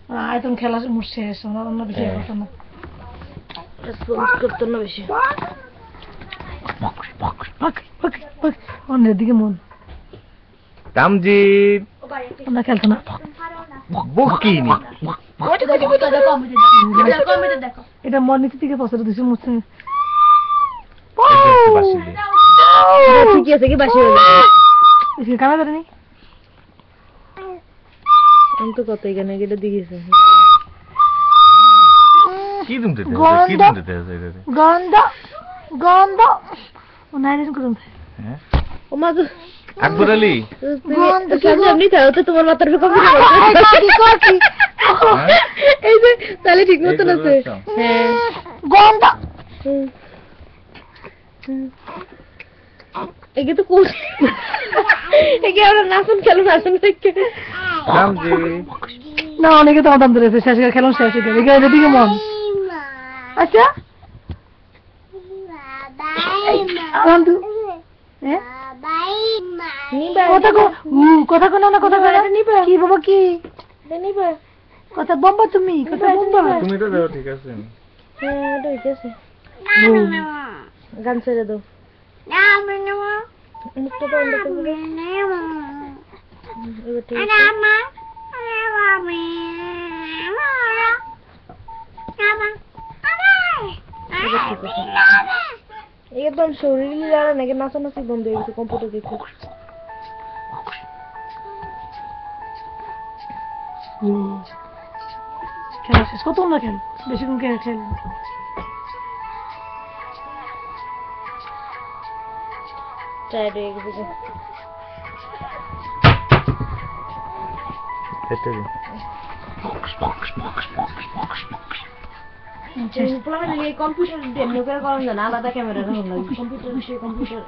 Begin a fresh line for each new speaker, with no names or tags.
আয়তন খেলা মুড়ছে অন্য বেশি করতো না করতো না বেশি অন্যের দিকে মন
তামজিদ
আমরা খেলতো না
বকিনি
এটা মন নিচে থেকে পছন্দ দিছে মুছছে ঠিকই আছে কি বাসি হলো কানা ধরেনি আমি তো কত এখানে গেলে দিয়েছে
কি দিতে কি দিতে
গন্ধ গন্ধ ও নাইরেন করুন
হ্যাঁ
ও মা
আকবর আলী
গন্ধ কি এমনি তাও তো তোমার মাথার উপর কপি এই যে তাহলে ঠিক মতো আছে হ্যাঁ গন্ধ একে তো কোচ একে আমরা নাচন খেলো নাচন থেকে না অনেকে তো আদাম ধরেছে শেষ করে খেলুন শেষ হয়ে গেছে এদিকে মন আচ্ছা কথা কোন না কথা নিবে কি বাবা কি নিবে কথা বম্বা তুমি কথা বম্বা
তুমি তো দাও ঠিক আছে
হ্যাঁ ঠিক আছে গান ছেড়ে দাও মুখটা বন্ধ করে একদম শরীর লড়া নাকি নাচানাচি বন্ধ হয়ে গেছে কম্পিউটার দেখে খেলা শেষ কত না খেল বেশিক্ষণ খেল টায়ার্ড হয়ে গেছে কম্পিউটার ডেমো করে করেন না আলাদা ক্যামেরা কম্পিউটার